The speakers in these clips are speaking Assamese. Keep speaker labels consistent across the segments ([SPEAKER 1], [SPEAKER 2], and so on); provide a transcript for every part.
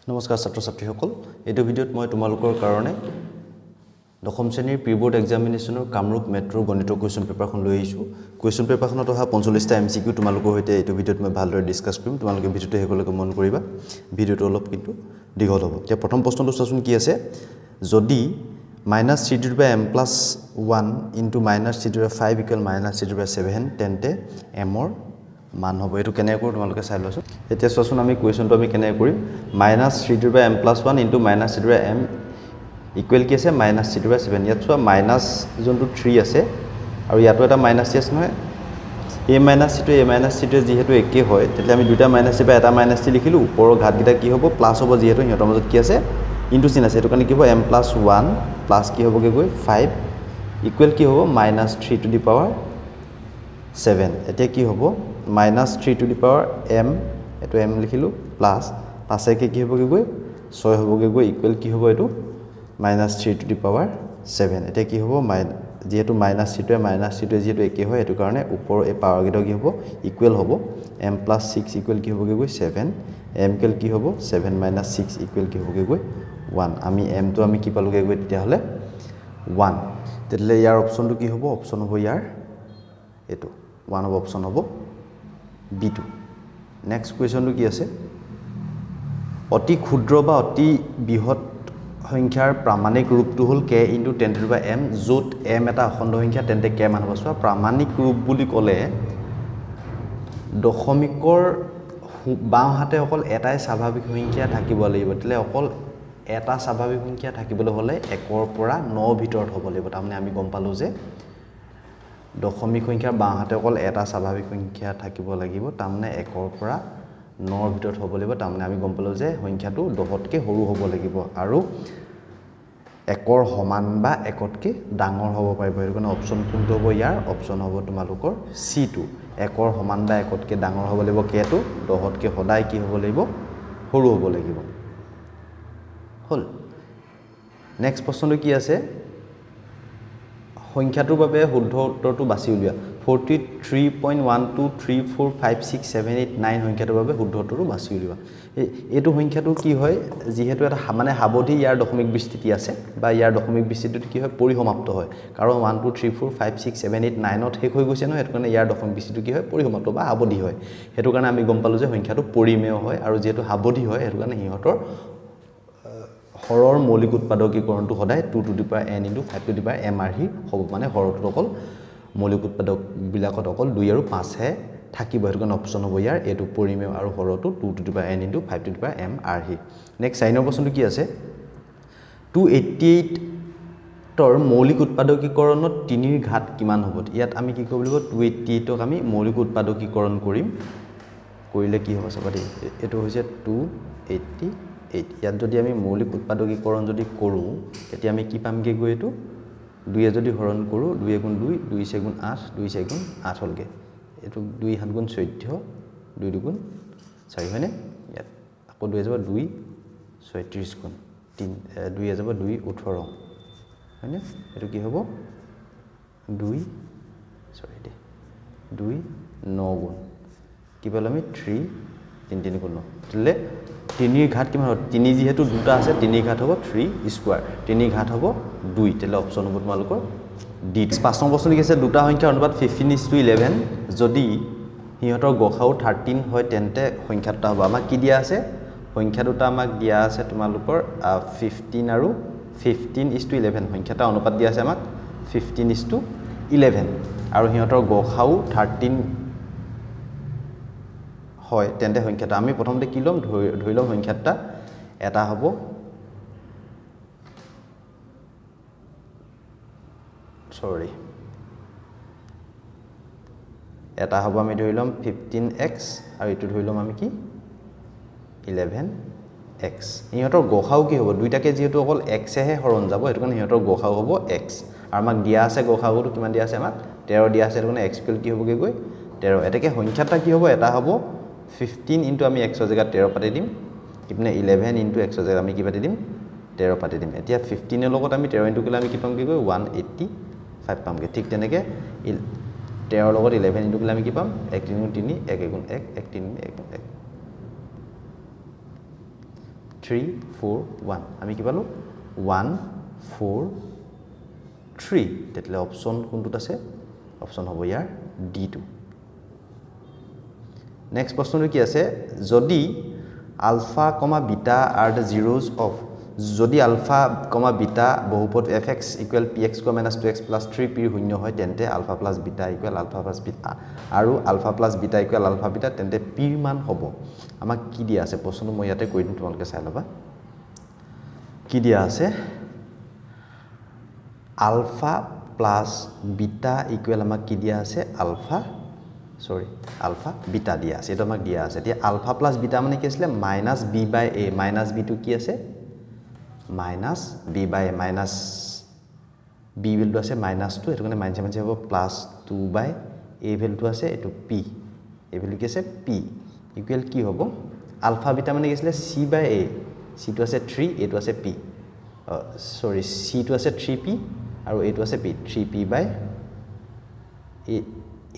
[SPEAKER 1] নমস্কাৰ ছাত্ৰ ছাত্ৰীসকল এইটো ভিডিঅ'ত মই তোমালোকৰ কাৰণে দশম শ্ৰেণীৰ প্ৰি বোৰ্ড এক্সামিনেশ্যনৰ কামৰূপ মেট্ৰ' গণিত কুৱেশ্যন পেপাৰখন লৈ আহিছোঁ কুৱেশ্যন পেপাৰখনত অহা 45টা এমচিকিউ তোমালোকৰ সৈতে এইটো ভিডিঅ'ত মই ভালদৰে ডিসকাস কৰিম তোমালোকে ভিডিঅ'টো হেকলৈকে মন কৰিবা ভিডিঅ'টো অলপ কিন্তু দীঘল হ'ব এতিয়া প্ৰথম প্ৰশ্নটো চাচোন কি আছে যদি -3m+1 * -3/5 -3/7 তেন্তে m ৰ মান হ'ব এটো কেনে কৰো তোমালোকে চাই লোৱাছো এতিয়া চোৱাচোন আমি কুৱেশ্যনটো আমি কেনে কৰিম -3m+1 * -3m ইকুৱেল কি আছে -3/7 ইয়াত চোৱা মাইনাস যোনটো 3 আছে আৰু ইয়াতো এটা মাইনাস আছে নহয় a - c টো যেহেতু একে হয় তেতিয়া আমি দুটা মাইনাস বা এটা মাইনাস লিখিলো ওপৰৰ ঘাতকেইটা কি হ'ব প্লাস হ'ব যেহেতু হিহঁতৰ মাজত কি আছে ইনটু চিন আছে এটো কাৰণে কি হ'ব m+1 প্লাস কি হ'বগে গৈ 5 ইকুৱেল কি হ'ব -3^7 এতিয়া কি হ'ব -3^m এটো m লিখিলো প্লাস পাছেকে কি হ'বগে গৈ 6 হ'বগে গৈ ইকুৱেল কি হ'ব এটো -3^7 এতিয়া কি হ'ব যেহেতু -3 যেহেতু একে হয় এটো কাৰণে ওপৰৰ এই পাৱাৰ গিটা কি হ'ব ইকুৱেল হ'ব m+6 ইকুৱেল কি হ'বগে গৈ 7 m ইকুৱেল কি হ'ব 7 - 6 ইকুৱেল কি হ'বগে গৈ 1 আমি m তো আমি কি পালোগে গৈ তেতিয়া হলে 1 তেতিয়ালে ইয়াৰ অপচনটো কি হ'ব অপচন হ'ব ইয়াৰ এটো 1 হ'ব অপচন হ'ব b2 নেক্সট কোৱেশ্যনটো কি আছে অতি ক্ষুদ্ৰ বা অতি বৃহৎ সংখ্যাৰ প্ৰামাণিক ৰূপটো হল k * 10^m যত m এটা অখণ্ড সংখ্যা তেন্তে k মান হ'ব সো প্ৰামাণিক ৰূপ বুলি ক'লে দশমিকৰ বাও হাতে অকল এটাই স্বাভাৱিক সংখ্যা থাকিব লাগিব তেলে অকল এটা স্বাভাৱিক সংখ্যা থাকিবলৈ হলে 1 ৰ পৰা 9 ভিতৰত হ'ব লাগিব তাৰমানে আমি গম পালো যে দশমিক সংখ্যাৰ বাও হাতে অকল এটা স্বাভাৱিক সংখ্যা থাকিব লাগিব তাৰমানে 1 ৰ পৰা 9 ৰ ভিতৰত হ'ব লাগিব তাৰমানে আমি গম পালো যে সংখ্যাটো 10তকৈ সৰু হ'ব লাগিব আৰু 1 ৰ সমান বা 1তকৈ ডাঙৰ হ'ব পাৰিব এটো কাৰণে অপচন কোনটো হ'ব ইয়াৰ অপচন হ'ব তোমালোকৰ C2 1 ৰ সমান বা 1তকৈ ডাঙৰ হ'ব লাগিব k টো 10তকৈ সদায় কি হ'ব লাগিব সৰু হ'ব লাগিব হল নেক্সট প্ৰশ্নটো কি আছে সংখ্যাটোৰ বাবে শুদ্ধ উত্তৰটো বাছি উলিয়া 43.123456789 সংখ্যাটোৰ বাবে শুদ্ধ উত্তৰটো বাছি উলিয়া এটো সংখ্যাটো কি হয় যেহেতু এটা মানে হাবধি ইয়াৰ দশমিক বিস্তৃতি আছে বা ইয়াৰ দশমিক বিস্তৃতিটো কি হয় পৰিসমাপ্ত হয় কাৰণ 123456789 ত শেষ হৈ গৈছে নহয় এটো কাৰণে ইয়াৰ দশমিক বিস্তৃতিটো কি হয় পৰিসমাপ্ত বা হাবধি হয় হেতু কাৰণে আমি গম পালো যে সংখ্যাটো পৰিমেয় হয় আৰু যেহেতু হাবধি হয় হেতু কাৰণে হিহঁতৰ হৰৰ মৌলিক উৎপাদকীকৰণটো সদায় 2n * 5m আৰহি হ'ব মানে হৰটো অকল মৌলিক উৎপাদক বিলাকত অকল 2 আৰু 5 হে থাকিব হেতু কাৰণে অপচন হ'ব ইয়াৰ এটো পৰিমেয় আৰু হৰটো 2n * 5m আৰহি নেক্সট 9 প্ৰশ্নটো কি আছে 288 ৰ মৌলিক উৎপাদকীকৰণত 3 ৰ ঘাত কিমান হ'ব ইয়াত আমি কি কৰিব লাগিব 288 ক আমি মৌলিক উৎপাদকীকৰণ কৰিম কৰিলে কি হ'ব চাবা দেই এটো হৈছে 288 ইয়াত যদি আমি মৌলিক উৎপাদকীকৰণ যদি কৰো তেতিয়া আমি কি পামগে গৈ এটো 2 এ যদি হৰণ কৰো 2 * 2 2 * 8 2 * 8 হলগে এটো 2 * 7 = 14 2 * 2 = 4 হয়নে ইয়াত আকৌ 2 যাব 2 36 গুণ 3 2 যাব 2 18 হয়নে এটো কি হ'ব 2 9 গুণ কি পালো আমি 3 3 গুণ তেলে 3 ৰ ঘাত কিমান হ'ব 3 যেহেতু দুটা আছে 3 ৰ ঘাত হ'ব 3 স্কয়াৰ 3 ৰ ঘাত হ'ব 2 তেলে অপচন হ'ব তোমালোকৰ ডি 5 নম্বৰ প্ৰশ্ন কি আছে দুটা সংখ্যাৰ অনুপাত 15:11 যদি হিহঁতৰ গসাউ 13 হয় তেন্তে সংখ্যা দুটা হ'ব আমাক কি দিয়া আছে সংখ্যা দুটা আমাক দিয়া আছে তোমালোকৰ 15 আৰু 15:11 সংখ্যাটা অনুপাত দিয়া আছে আমাক 15:11 আৰু হিহঁতৰ গসাউ 13 হয় তেন্তে সংখ্যাটা আমি প্ৰথমতে কি লম ধৰি লম সংখ্যাটা এটা হ'ব এটা হ'ব আমি ধৰি লম 15x আৰু এটো ধৰি লম আমি কি 11x ইহঁতৰ গসাউ কি হ'ব দুইটাকে যেহেতু অকল x হে হৰণ যাব এটো কাৰণে ইহঁতৰ গসাউ হ'ব x আৰু আমাক দিয়া আছে গসাউটো কিমান দিয়া আছে আমাক 13 দিয়া আছে এটো কাৰণে x ইকুৱেল কি হ'বগে গৈ 13 এটাকে সংখ্যাটা কি হ'ব এটা হ'ব 15 * আমি x ৰ জায়গাত 13 পাতি দিম ইপনে 11 * x ৰ জায়গাত আমি কি পাতি দিম 13 পাতি দিম এতিয়া 15 ৰ লগত আমি 13 ইনটু কৰিলে আমি কি পামগে গৈ 185 পামগে ঠিক তেনেকে 13 ৰ লগত 11 ইনটু কৰিলে আমি কি পাম 1 3 3 1 1 1 1 3 1 1 3 4 1 আমি কি পালো 1 4 3 তেতলে অপশন কোনটোত আছে অপশন হ'ব ইয়াৰ D2 নেক্সট প্ৰশ্নটো কি আছে যদি alpha comma beta are the zeros of যদি আলফা কমা বিটা বহুপদ fx = px - 2x + 3p শূন্য হয় তেন্তে আলফা + বিটা = আলফা + বিটা আৰু আলফা + বিটা = আলফা বিটা তেন্তে p ৰ মান হ'ব আমাক কি দিয়া আছে প্ৰশ্নটো মই ইয়াতে কৈ দিম তোমালোকে চাই লবা কি দিয়া আছে আলফা + বিটা = আমাক কি দিয়া আছে আলফা বিটা দিয়া আছে এটা আমাক দিয়া আছে এতিয়া আলফা + বিটা মানে কি আছিল -b/a -b টো কি আছে -b/a -b ভ্যালুটো আছে -2 এটো কাৰণে মাইনাস হ'ব +2/a ভ্যালুটো আছে এটো p এই ভ্যালু কি আছে p ইকুয়াল কি হ'ব আলফা বিটা মানে কি আছিল c/a c টো আছে 3 এটো আছে p c টো আছে 3p আৰু এটো আছে p 3p/a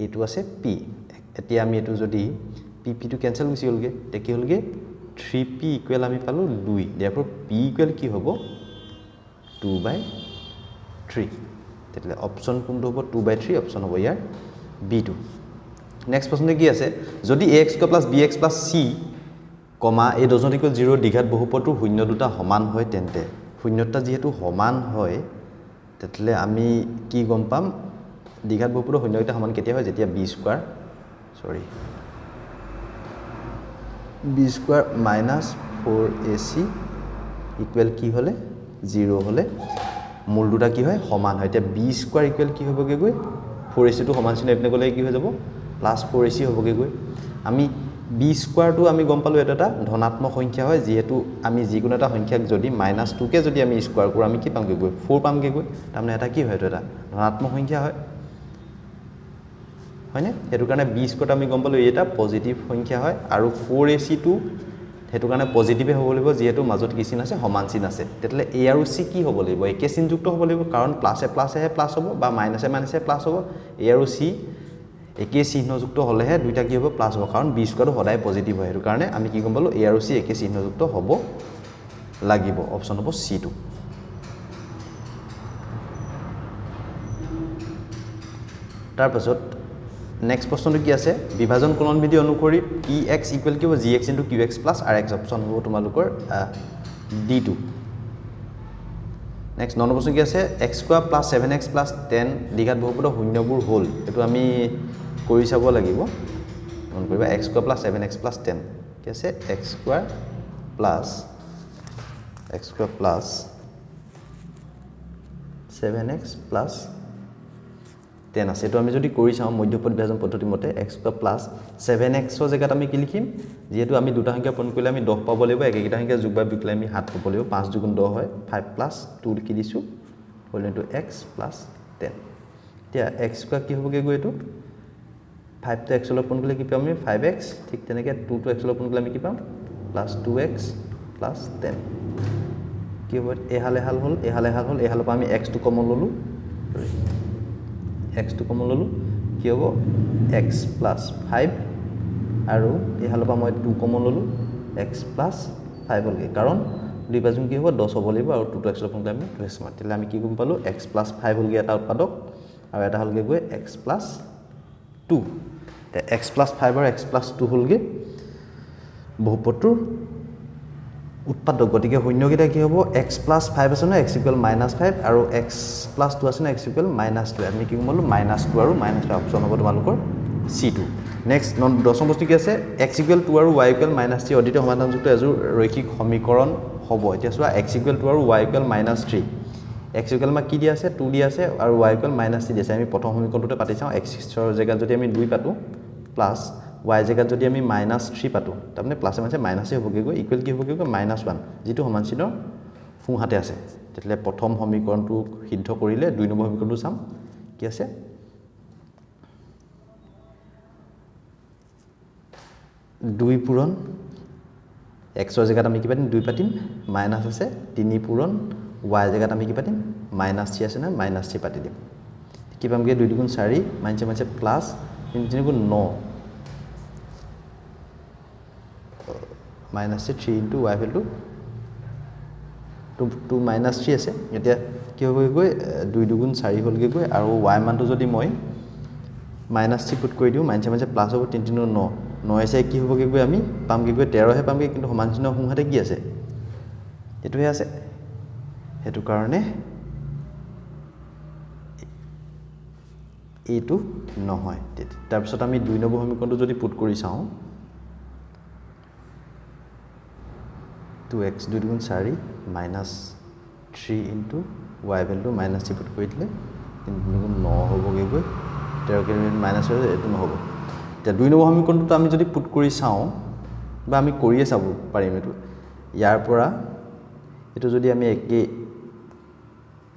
[SPEAKER 1] এটো আছে p এতিয়া আমি এটো যদি pp টো ক্যান্সেল গুছি হলগে তে কি হলগে 3p ইকুয়াল আমি পালো 2 therefore p ইকুয়াল কি হ'ব 2/3 তেতলে অপশন কোনটো হ'ব 2/3 অপশন হ'ব ইয়াৰ b2 নেক্সট প্ৰশ্ন কি আছে যদি ax + bx + c comma a does not equal 0 দ্বিঘাত বহুপদৰ শূন্য দুটা সমান হয় তেন্তে শূন্যটা যেহেতু সমান হয় তেতলে আমি কি গম পাম দ্বিঘাত বহুপদৰ শূন্য দুটা সমান কেতিয়া হয় যেতিয়া b² - 4ac ইকুয়াল কি হলে 0 হলে মূল দুটা কি হয় সমান হয় এতিয়া b² ইকুয়াল কি হ'বগে গৈ 4ac টো সমান চিন এপনে গলে কি হৈ যাব +4ac হ'বগে গৈ আমি b² টো আমি গম পালো এটা ধনাত্মক সংখ্যা হয় যেহেতু আমি যিকোনো এটা সংখ্যাক যদি -2 কে যদি আমি স্কয়ার কৰো আমি কি পামগে গৈ 4 পামগে গৈ তাৰমানে এটা কি হয় এটা ধনাত্মক সংখ্যা হয় হয়নে হেতু কাৰণে b² আমি গম পালো এটা পজিটিভ সংখ্যা হয় আৰু 4ac টো হেতু কাৰণে পজিটিভে হ'ব লাগিব যেহেতু মাজত কি চিন আছে সমান চিন আছে তেতলে a আৰু c কি হ'ব লাগিব একে চিন যুক্ত হ'ব লাগিব কাৰণ প্লাসে প্লাসে প্লাস হ'ব বা মাইনাসে মাইনাসে প্লাস হ'ব a আৰু c একে চিহ্নযুক্ত হলেহে দুইটা কি হ'ব প্লাস হ'ব কাৰণ b² টো সদায় পজিটিভ হয় হেতু কাৰণে আমি কি গম পালো a আৰু c একে চিহ্নযুক্ত হ'ব লাগিব অপশন হ'ব c2 তাৰ পাছত নেক্সট প্ৰশ্নটো কি আছে বিভাজন কলন বিধি অনুসৰি px ইকুয়াল কি হ'ব gx * qx + rx অপশন হ'ব তোমালোকৰ d2 নেক্সট নম্বৰ প্ৰশ্ন কি আছে x² + 7x + 10 দ্বিঘাত বহুপদৰ শূন্যবোৰ হ'ল এটো আমি কৰি চাব লাগিব মন কৰিবা x² + 7x + 10 কি আছে x² + 7x + 10 আছে এটো আমি যদি কৰি চাও মধ্যপদ বিভাজন পদ্ধতি মতে x² + 7x ৰ জায়গাত আমি কি লিখিম যেহেতু আমি দুটা সংখ্যা পূৰণ কৰিলে আমি 10 পাব লাগিব একেটা সংখ্যা যোগ বা বিকলে আমি 7 পাব লাগিব 5 * 10 হয় 5 + 2 লিখি দিছো হ'ল ইনটু x + 10 এতিয়া x² কি হ'বগে গৈ এটো 5 টো x লৈ পূৰণ কৰিলে কি পাম আমি 5x ঠিক তেনেকে 2 টো x লৈ পূৰণ কৰিলে আমি কি পাম +2x + 10 কি হ'ব এহালে হাল হ'ল এহালৰ পৰা আমি x টো কমন ললো x টো কমন ললো কি হ'ব x + 5 আৰু এহালৰ পৰা মই 2 কমন ললো x + 5 হ'লগে কাৰণ দুই বাজুং কি হ'ব 10 হ'ব লাগিব আৰু 2 টো x লৈ পূৰণ কৰিলে আমি 2x মাৰ তেলে আমি কি গম পালো x + 5 হ'লগে এটা উৎপাদক আৰু এটা হ'লগে গৈ x + 2 তে x + 5 আৰু x + 2 হ'লগে বহুপদটোৰ উৎপাদক গতিকে শূন্যকেইটা কি হ'ব x + 5 আছে ন x = -5 আৰু x + 2 আছে ন x = -2 আমি কি গমলো -2 আৰু -2 অপচন হ'ব তোমালোকৰ c2 নেক্সট দশম বস্তু কি আছে x = 2 আৰু y = -3 অদ্বিতীয় সমাধানযুক্ত এজোৰ ৰৈখিক সমীকৰণ হ'ব এতিয়া চোৱা x = 2 আৰু y = -3 x = মা কি দিয়া আছে 2 দিয়া আছে আৰু y = -3 দিয়া আছে আমি প্ৰথম সমীকৰণটোতে পাতি চাও x ৰ জায়গাত যদি আমি 2 পাতো প্লাস y জায়গাত যদি আমি -3 পাতো তাৰমানে প্লাসে মানে মাইনাসে হ'বগে গৈ ইকুৱেল কি হ'বগে গৈ -1 যেটো সমান চিনৰ ফু হাতে আছে তেতলে প্ৰথম সমীকৰণটো সিদ্ধ কৰিলে 2 নম্বৰ সমীকৰণটো চাম কি আছে 2 পূৰণ x ৰ জায়গাত আমি কি পাতিম 2 পাতিম মাইনাস আছে 3 পূৰণ y জায়গাত আমি কি পাতিম -3 আছে না -3 পাতি দিম কি পামগে 2 * 4 মাইনাসে প্লাস 3 * 9 -3 * y ভ্যালু 2 minus 3 আছে এতিয়া কি হ'ব গৈ 2 দুগুণ 4 হ'লগে গৈ আৰু y মানটো যদি মই minus 3 পুট কৰি দিও মাইনাস মাইনাস প্লাস হ'ব 3 3 9 9 আছে কি হ'বগে গৈ আমি পামগে গৈ 13 হে পামগে কিন্তু সমান চিহ্ন হুহাতে কি আছে এটোহে আছে হেতু কাৰণে এটো নহয় তাৰ পিছত আমি 2 নম্বৰ সমীকৰণটো যদি পুট কৰি চাও 2x 2 দুগুণ 4 minus 3 into y value minus 3 put কৰি দিলে 3 দুগুণ 9 হ'বগে গৈ 13 কে minus হৈ এটো নহব এতিয়া 2 নম্বৰ সমীকৰণটো আমি যদি পুট কৰি চাও বা আমি কৰিয়ে চাব পাৰিম এটো ইয়াৰ পৰা এটো যদি আমি একে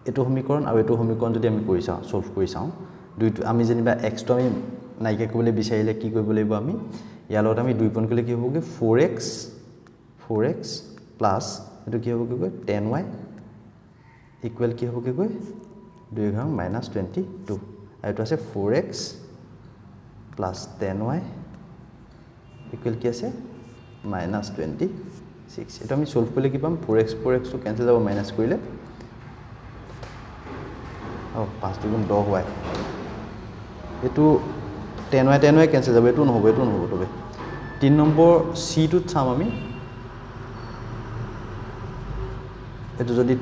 [SPEAKER 1] এটো সমীকৰণ আৰু এটো সমীকৰণ যদি আমি কৰি চাও সলভ কৰি চাও দুইটো আমি যেনিবা x টো আমি নাইকে কৰিবলৈ বিচাৰিলে কি কৰিব লাগিব আমি ইয়াৰ লগত আমি 2 পইণ্ট কৰিলে কি হ'বগে 4x প্লাস এটো কি হ'বগে গৈ 10y ইকুৱেল কি হ'বগে গৈ 2 ঘাং minus 22 আৰু এটো আছে 4x plus 10y ইকুৱেল কি আছে minus 26 এটো আমি সলভ কৰিলে কি পাম 4x টো কেনসেল যাব মাইনাস কৰিলে ও 5 দুগুণ 10y এটো 10y কেনসেল যাব এটো নহব তবে 3 নম্বৰ c টোত চাম আমি এটো যদি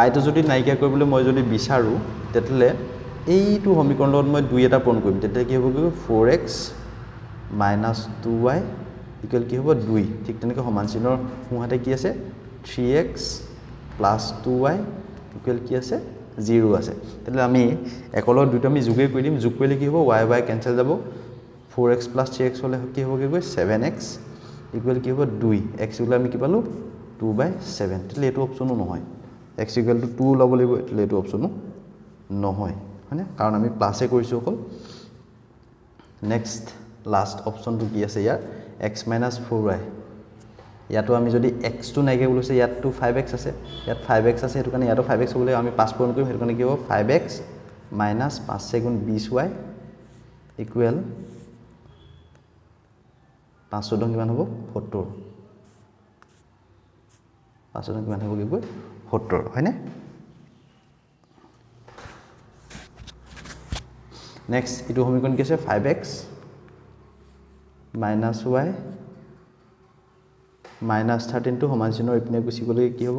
[SPEAKER 1] y টো যদি নাইকিয়া কৰিবলৈ মই যদি বিচাৰো তেতলে এইটো সমীকৰণত মই 2 এটা পূৰণ কৰিম তেতে কি হ'ব 4x minus 2y ইকুৱেল কি হ'ব 2 ঠিক তেনেকৈ সমান চিহ্নৰ হুহাতে কি আছে 3x plus 2y ইকুৱেল কি আছে 0 আছে তেলে আমি একলৰ দুটো আমি যোগে কৰি দিম যোগ কৰিলে কি হ'ব y কেনসেল যাব 4x plus 3x হলে কি হ'বগে গৈ 7x ইকুৱেল কি হ'ব 2 x ইকুৱেল আমি কি পালো 2/7 তেলে এটো অপচনো নহয় x ইকুৱেল টু 2 লব লাগিব তেলে এটো অপচনো নহয় মানে কাৰণ আমি প্লাসে কৰিছো অকল নেক্সট লাস্ট অপচনটো কি আছে ইয়াৰ x - 4y ইয়াতো আমি যদি x টো নাইকে বলছে ইয়াতো 5x আছে ইয়াত 5x আছে হেতু কাৰণে ইয়াতো 5x হ'বলে আমি 5 পূৰণ কৰিম হেতু কাৰণে কি হ'ব 5x minus 5 গুণ 20y ইকুৱেল 5 14 কিমান হ'ব 70 5 14 কিমান হ'ব কি 70 হয়নে নেক্সট ইটো সমীকৰণ কি আছে 5x minus y minus 13 টো সমান চিহ্নৰ ইপিনে গুছি গলে কি হ'ব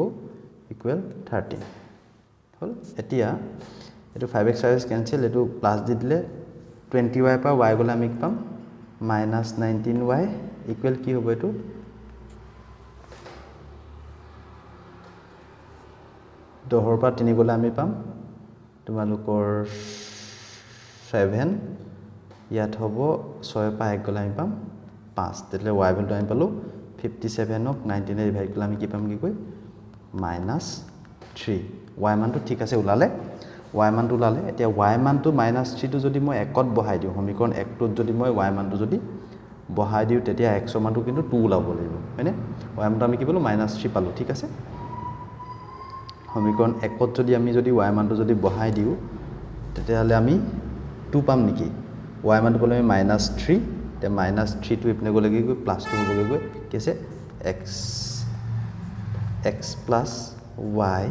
[SPEAKER 1] ইকুৱেল 13 হল এতিয়া এটো 5x কেনসেল এটো প্লাস দি দিলে 20y পৰা y গলে আমি কি পাম minus 19y ইকুৱেল কি হ'ব এটো 10 পৰা 3 গলে আমি পাম তোমালোকৰ 7 ইয়াত হ'ব 6 পৰা 1 গলে আমি পাম 5 তেলে y ভ্যালু আমি পালো 57 ক 19 এ ডিভাইড কৰিলে আমি কি পাম কি কই -3 y মানটো ঠিক আছে উলালে y মানটো উলালে এতিয়া y মানটো -3 টো যদি মই 1 ত বহাই দিও সমীকৰণ 1 টোত যদি মই y মানটো যদি বহাই দিও তেতিয়া x ৰ মানটো কিন্তু 2 উলাব লাগিব হয়নে y মানটো আমি কি পালো -3 পালো ঠিক আছে সমীকৰণ 1 ত যদি আমি যদি y মানটো যদি বহাই দিও তেতিয়া হলে আমি 2 পাম নেকি y মানটো পালে আমি -3 তে -3 টো ইপিনে গলে কি প্লাস 2 হ'বগে গৈ কি আছে x plus y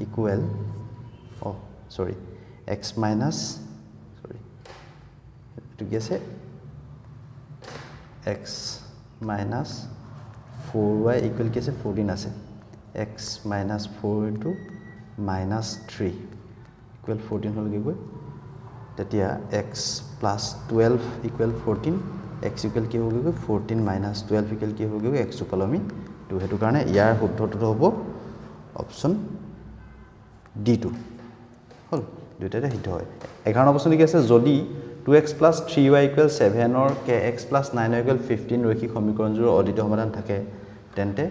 [SPEAKER 1] equal x minus to guess it x minus 4y equal guess 14 ase x minus 4 into minus 3 equal 14 hol goi tatia x plus 12 equal 14 x equal ki hobe 14 minus 12 equal ki hobe x to palomi to hetu karone yar শুদ্ধটো হ'ব অপচন D2 হল দুইটাতে হিট হয় 11 অপচন কি আছে যদি 2x plus 3y equal 7 or kx plus 9y equal 15 ৰৈখিক সমীকৰণজোৰ অদ্বিতীয় সমাধান থাকে তেন্তে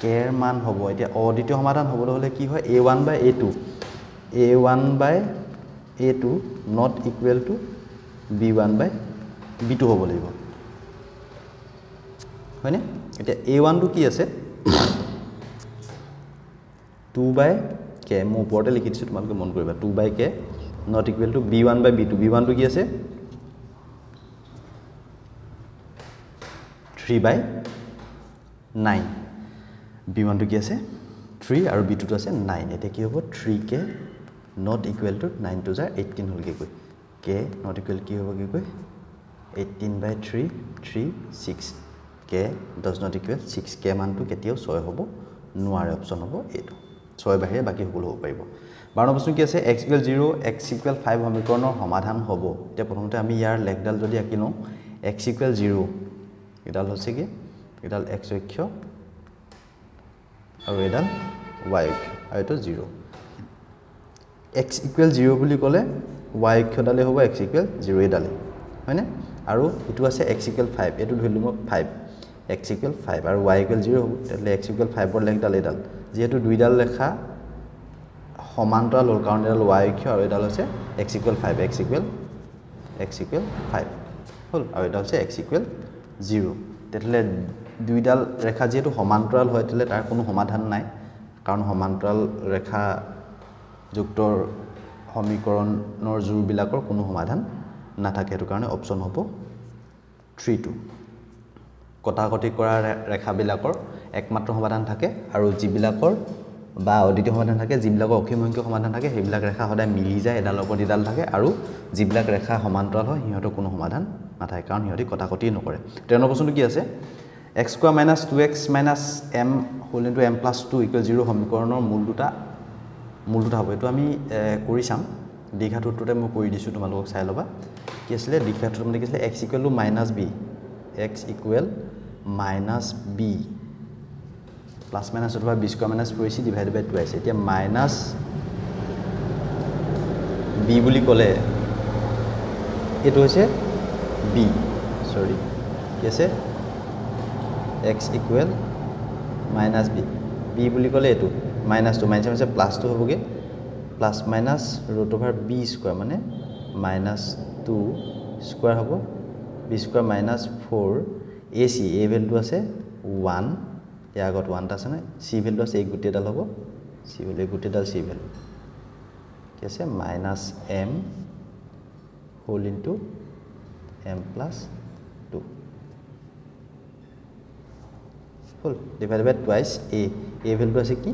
[SPEAKER 1] k এর মান হ'ব এতিয়া অদ্বিতীয় সমাধান হ'বলৈ হলে কি হয় a1 by a2 not equal to b1 by b2 হ'ব লাগিব হয়নে এতিয়া a1 টো কি আছে 2 by k মই ওপৰতে লিখি দিছো তোমালোকে মন কৰিবা 2 by k not equal to b1 by b2 b1 টো কি আছে 3 by 9 b1 টো কি আছে 3 3 আৰু b2 আছে 9 এটা কি হ'ব 3k not equal to 9 to 18 হলগে কই k not equal কি হ'ব কি কই 18/3 3 6 k does not equal 6k মানটো কেতিয়াও 6 হ'ব নোৱাৰে অপচন হ'ব এইটো 6 বাহিৰে বাকি সকলো হ'ব পাৰিব 12 প্ৰশ্ন কি আছে x = 0 x = 5 সমীকৰণৰ সমাধান হ'ব এতিয়া প্ৰথমতে আমি ইয়াৰ লেখডাল যদি আকি লওঁ x = 0 এডাল হৈছে কি এডাল x অক্ষ আৰু এডাল y অক্ষ আৰু এটা 0 x = 0 বুলি ক'লে y অক্ষডালে হ'ব x = 0 এডালে হয়নে আৰু এটো আছে x = 5 এটো ধৰিলো মই 5 x = 5 আৰু y = 0 হ'ব তেলে x = 5 ৰ লেখডাল এডাল যেহেতু দুইডাল লেখা সমান্তৰাল হ'ল কাৰণ এডাল y অক্ষ আৰু এডাল আছে x = 5 x = 5 হ'ল আৰু এটা আছে x = 0 তেলে দুইডাল ৰেখা যেহেতু সমান্তৰাল হয় তেলে তাৰ কোনো সমাধান নাই কাৰণ সমান্তৰাল ৰেখা যুক্তৰ সমীকৰণৰ জোৰবিলাকৰ কোনো সমাধান নাথাকে এটো কাৰণে অপচন হ'ব 3 কটাকটি কৰা ৰেখাবিলাকৰ একমাত্ৰ সমাধান থাকে আৰু যিবিলাকৰ বা অদ্বিতীয় সমাধান থাকে যিবিলাকৰ অসীম সংখ্যক সমাধান থাকে সেইবিলাক ৰেখা সদায় মিলি যায় এডালৰ ওপৰত এডাল থাকে আৰু যিবিলাক ৰেখা সমান্তৰাল হয় হিহঁতৰ কোনো সমাধান নাথাকে কাৰণ হিহঁতি কটাকটি নকৰে 13 প্ৰশ্নটো কি আছে x² - 2x - m whole into m + 2 = 0 সমীকৰণৰ মূল দুটা হ'ব এটো আমি কৰি চাম দ্বিঘাত সূত্ৰতে মই কৰি দিছো তোমালোকক চাই লবা কি আছিল দ্বিঘাত সূত্ৰটো কি আছিল x = -b x = -b plus minus অথবা b² - 4ac / 2 আছে এতিয়া মাইনাস b বুলি ক'লে এটো হৈছে b সৰি কি আছে x = -b b বুলি ক'লে এটো -2 মাইনাস প্লাস 2 হ'বগে প্লাস মাইনাস √b² মানে -2 স্কয়ার হ'ব b² - 4 ac a ভ্যালু আছে 1 ইয়াৰ আগত 1 আছে না c ভ্যালু আছে এই গুটেডাল হ'ব c ভ্যালু গুটেডাল c ভ্যালু কি আছে -m whole into m + 2 whole divided by twice a value আছে কি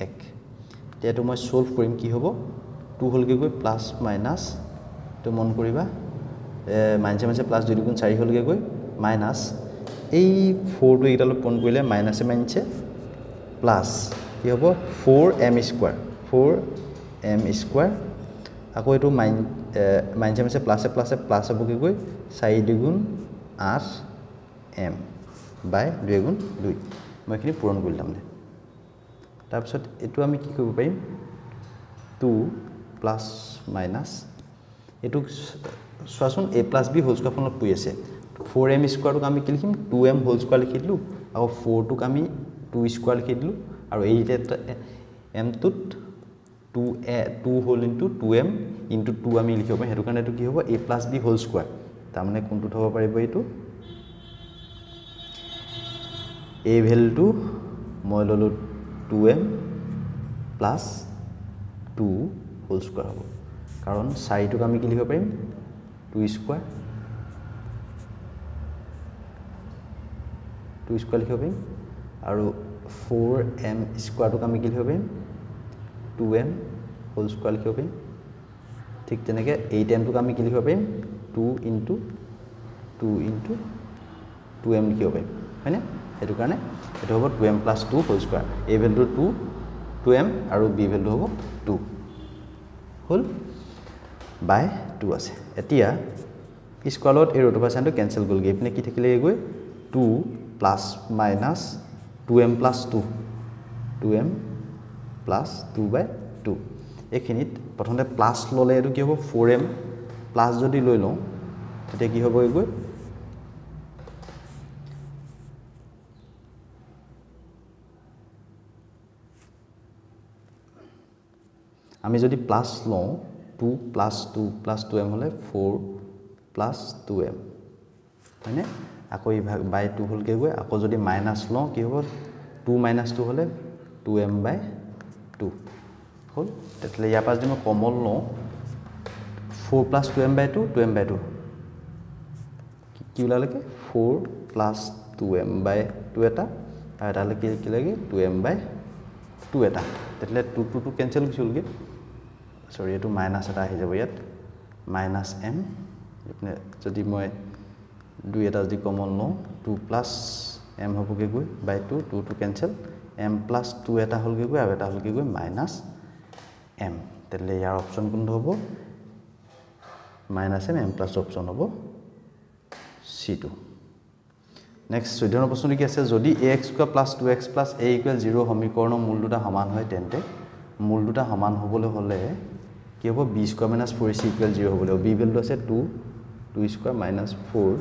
[SPEAKER 1] 1 তেটো মই সলভ কৰিম কি হ'ব 2 হলগে গৈ প্লাস মাইনাস তো মন কৰিবা মাইনাসে প্লাস 2 * 4 হলগে গৈ মাইনাস এই 4 টো এটাল পন কৰিলে মাইনাসে মাইনছে প্লাস কি হ'ব 4m² আকৌ এটো মাইনাসে প্লাস হ'বগে গৈ 4 * 2 = 8m / 2 * 2 মই এখিনি পূৰণ কৰিলাম দে তাৰ পিছত এটো আমি কি কৰিব পাৰিম 2 প্লাস মাইনাস এটো সোৱাচোন a + b হোল স্কয়াৰ ফৰ্মত পৰি আছে 4m² টোক আমি কি লিখিম 2m হোল স্কয়াৰ লিখি দিলু আৰু 4 টোক আমি 2 স্কয়াৰ লিখি দিলু আৰু এই m টোত 2 হোল ইনটু 2m ইনটু 2 আমি লিখিব পাৰিম হেতু কাৰণে এটো কি হ'ব a + b হোল স্কয়াৰ তাৰ মানে কোনটো হ'ব পাৰিব এটো a ভ্যালুটো মই ললো 2m plus 2 whole square হ'ব কাৰণ 4 টোক আমি কি লিখিব পাৰিম 2 স্কয়াৰ লিখিব পাৰিম আৰু 4m স্কয়াৰ টোক আমি কি লিখিব পাৰিম 2m whole square লিখিব পাৰিম ঠিক তেনেকে 8m টোক আমি কি লিখিব পাৰিম 2 into 2m লিখিব পাৰিম হয়নে এটো কাৰণে এটো হ'ব 2m + 2 whole square a value 2m আৰু b ভ্যালু হ'ব 2 হল বাই 2 আছে এতিয়া স্কয়াৰত এই ৰুট পাৰচেন্টটো কেনসেল গলগে ইপিনে কি থাকিলে গৈ 2 প্লাস মাইনাস 2m + 2m + 2/2 এখিনিত প্ৰথমতে প্লাস ললে এটো কি হ'ব 4m প্লাস যদি লৈ লওঁ তেতিয়া কি হ'ব গৈ আমি যদি প্লাস লওঁ 2 + 2 + 2m হলে 4 + 2m হয়নে আকৌ এই ভাগ বাই 2 হলকে গৈ আকৌ যদি মাইনাস লওঁ কি হ'ব 2 - 2 হলে 2m/2 হল তেতলে ইয়া পাছ দিম কমল লওঁ 4 + 2m/2 2m/2 কি ওলালে 4 + 2m/2 এটা আৰু এটা কি লাগে 2m/2 2 এটা তেতিয়াহ'লে 2 2 কেনসেল হৈছিলগে সৰি এটো মাইনাস এটা আহি যাব ইয়াত মাইনাস m যদি মই 2 এটা যদি কমন লওঁ 2 প্লাস m হ'বগে গৈ বাই 2 2 2 কেনসেল m প্লাস 2 এটা হ'লগে গৈ আৰু এটা হ'লগে গৈ মাইনাস m তেতিয়াহ'লে ইয়াৰ অপচন কোনটো হ'ব মাইনাস m প্লাস অপচন হ'ব c2 নেক্সট 14 নম্বৰ প্ৰশ্নটো কি আছে যদি ax² + 2x + a = 0 সমীকৰণৰ মূল দুটা সমান হয় তেন্তে মূল দুটা সমান হ'বলৈ হলে কি হ'ব b² - 4ac = 0 হ'বলৈ b ভ্যালুটো আছে 2 2² - 4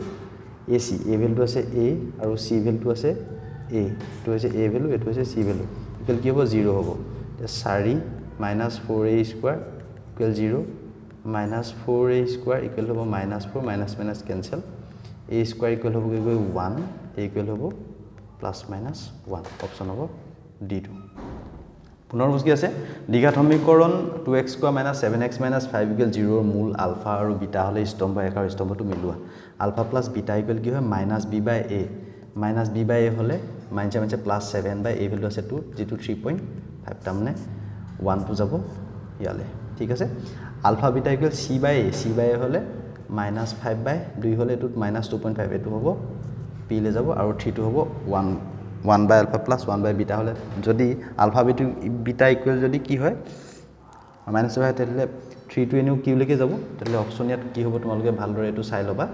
[SPEAKER 1] ac a ভ্যালুটো আছে a আৰু c ভ্যালুটো আছে a এটো হৈছে a ভ্যালু এটো হৈছে c ভ্যালু ইকুৱেল কি হ'ব 0 হ'ব 4 - 4a² = 0 - 4a² = হ'ব -4 minus cancel a square equal होबो गय 1 a equal होबो plus minus 1 option होबो d2 পুনৰ বুজি আছে দ্বিঘাত সমীকৰণ 2x² - 7x - 5 = 0 ৰ মূল আলফা আৰু বিটা হলে স্তম্ভ একাৰ স্তম্ভটো মিলোৱা আলফা প্লাস বিটা ইকুৱেল কি হয় -b/a -b/a হলে মাইনাস প্লাস 7/a ভ্যালু আছে 2 যেটো 3.5 তাৰ মানে 1 টু যাব ইয়ালে ঠিক আছে আলফা বিটা ইকুৱেল c/a হলে -5/2 হলে এটো -2.5 এটো হ'ব p লে যাব আৰু 3 টো হ'ব 1/alpha plus 1/beta হলে যদি আলফা বিটা ইকুৱেল যদি কি হয় -5 তেলে 3 টো এনিও কি লৈকে যাব তেলে অপচন ইয়াত কি হ'ব তোমালোকে ভালদৰে এটো চাই লবা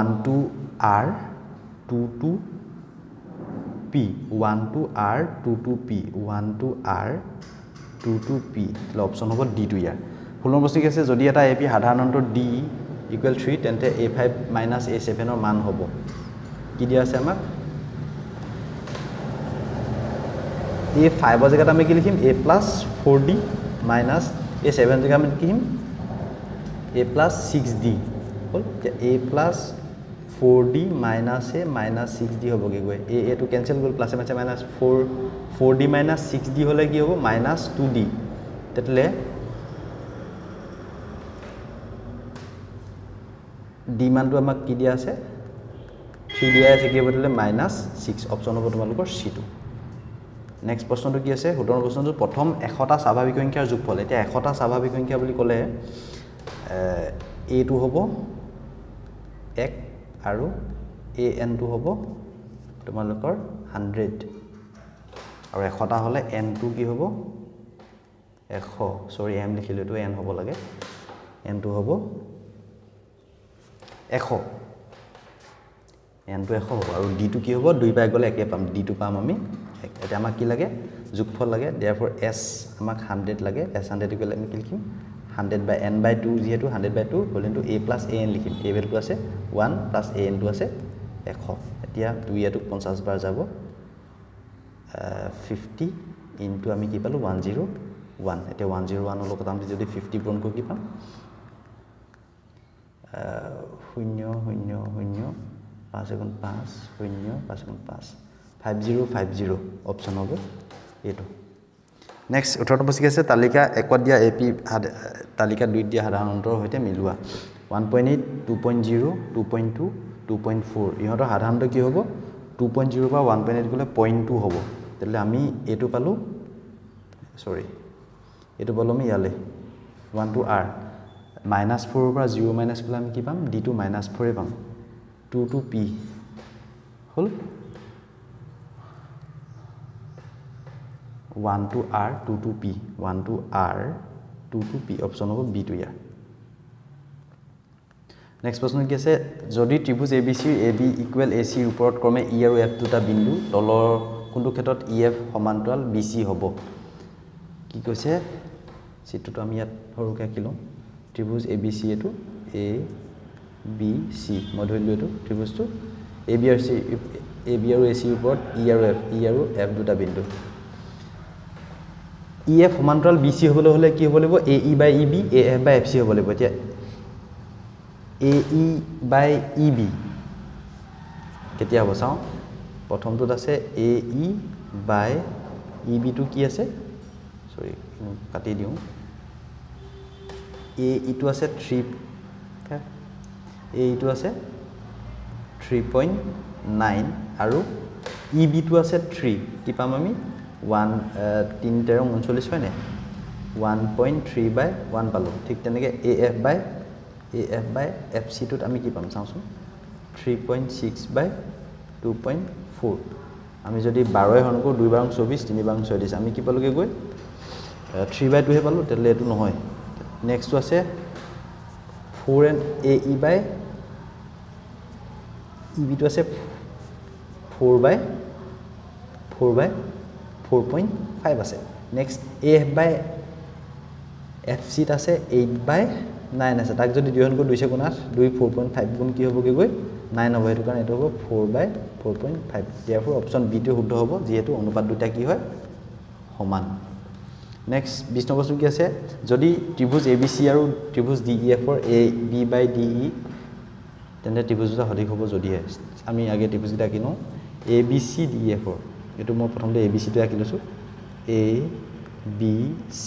[SPEAKER 1] 1 to r 2 to p 1 to r 2 to p 1 to r 2 to p তেলে অপচন হ'ব d2 ইয়াৰ ফুলৰ বস্তু কি আছে যদি এটা ap সাধাৰণ অন্তৰ d = 3 তেন্তে a5 - a7 ৰ মান হ'ব কি দিয়া আছে আমাক a5 ৰ জায়গাত আমি কি লিখিম a + 4d - a7 ৰ জায়গাত আমি কি লিখিম a + 6d hall a + 4d - a - 6d হ'বগে গৈ a টো কেনসেল গল প্লাস -4d - 6d হলে কি হ'ব -2d তেতলে d মানটো আমাক কি দিয়া আছে 3 দিয়া আছে কি বদলে -6 অপচন হ'ব তোমালোকৰ c2 নেক্সট প্ৰশ্নটো কি আছে 17 প্ৰশ্নটো প্ৰথম 100টা স্বাভাৱিক সংখ্যাৰ যোগফল এতিয়া 100টা স্বাভাৱিক সংখ্যা বুলি ক'লে a টো হ'ব 1 আৰু an টো হ'ব তোমালোকৰ 100 আৰু 100টা হলে n টো কি হ'ব 100 সৰি m লিখিলো তো n হ'ব লাগে n টো হ'ব 100 n টো 100 হ'ব আৰু d টো কি হ'ব 2 পাই গলে একে পাম d টো পাম আমি এটা আমাক কি লাগে যোগফল লাগে therefore s আমাক 100 লাগে s 100 ইকুৱেল আমি কি লিখিম 100/n/2 যেহেতু 100/2 হল ইনটু a + an লিখিম a ভ্যালুটো আছে 1 + an টো আছে 100 এতিয়া 2 ইয়াটো 50 বাৰ যাব 50 ইনটু আমি কি পালো 101 এতিয়া 101 হল কথা আমি যদি 50 পূৰণ কৰি কি পাম 0 0 0 5 * 5 0 5 * 5 5050 অপচন হ'ব এটো নেক্সট 18 বসি আছে তালিকা 1 দিয়া ap তালিকা 2 দিয়া সাধাৰণ অন্তৰ হৈতে মিলোৱা 1.8 2.0 2.2 2.4 ইহঁতৰ সাধাৰণটো কি হ'ব 2.0 পৰা 1.8 গলে 0.2 হ'ব তেলে আমি এটো পালো সৰি এটো পালো আমি ইয়ালে 1 to r -4 পৰা 0 মাইনাস গলে আমি কি পাম d to -4 এ পাম 2 to p hall 1 to r 2 to p 1 to r 2 to p option হ'ব b to ইয়াৰ নেক্সট প্ৰশ্ন কি আছে যদি ত্ৰিভুজ abc ab = ac ৰ ওপৰত ক্ৰমে e আৰু f দুটা বিন্দু তলৰ কোনটো ক্ষেত্ৰত ef সমান্তৰাল bc হ'ব কি কৈছে চিত্ৰটো আমি ইয়াত সৰুকৈ আঁকিলো ত্ৰিভুজ abc এটো a b c মই ধৰিলো এটো ত্ৰিভুজটো ab আৰু ac ৰ ওপৰত e আৰু f দুটা বিন্দু ef সমান্তৰাল bc হ'বলৈ হলে কি হ'ব লাগিব ae/eb af/fc হ'ব লাগিব এতিয়া ae/eb কেতিয়া হ'ব চাও প্ৰথমটোত আছে ae/eb টো কি আছে সৰি কাটি দিও a ইটো আছে 3 a ইটো আছে 3.9 আৰু ই বিটো আছে 3 কি পাম আমি 1 3 13 39 হয় নে 1.3 বাই 1 পালো ঠিক তেনেকে AF বাই FC টোত আমি কি পাম চাওঁচোন 3.6 বাই 2.4 আমি যদি 12 হৰণ কৰো 2 বাৰ 24 3 বাৰ 36 আমি কি পালোগে গৈ 3 বাই 2 হে পালো তেলে এটো নহয় নেক্সট টো আছে 4 and AE বাই EB টো আছে 4 বাই 4.5 আছে নেক্সট AF বাই FC ত আছে 8 বাই 9 আছে তাক যদি 2 গুণ 2 গুণ 8 2 4.5 গুণ কি হ'বগে গৈ 9 হ'ব হেতু কাৰণ এটো হ'ব 4 বাই 4.5 therefore অপচন বি টো শুদ্ধ হ'ব যেহেতু অনুপাত দুটা কি হয় সমান নেক্সট 20 নম্বৰ কি আছে যদি ত্ৰিভুজ ABC আৰু ত্ৰিভুজ DEF ৰ AB বাই DE তেন্তে ত্ৰিভুজ দুটা সঠিক হ'ব যদিহে আমি আগে ত্ৰিভুজ দুটা কিনো ABC DEF ৰ এটো মই প্ৰথমতে ABC টো আকি লৈছো ABC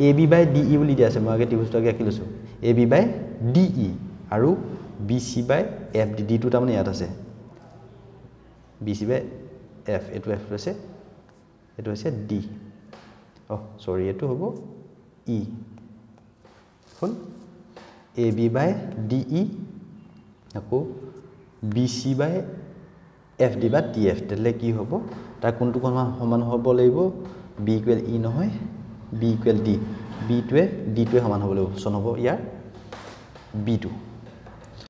[SPEAKER 1] AB by DE বুলি দিয়া আছে মই আগে ত্ৰিভুজটো আগে আকি লৈছো AB by DE আৰু BC by FD D টো তাৰমানে ইয়াত আছে BC by F এটো F আছে এটো আছে D সৰি এটো হ'ব E hall AB by DE আকৌ BC by FD by TF তেলে কি হ'ব তাৰ কোনটো সমান হ'ব লাগিব B equal E নহয় B equal D B টোৱে D টোৱে সমান হ'ব লাগিব অপচন হ'ব ইয়াৰ B টো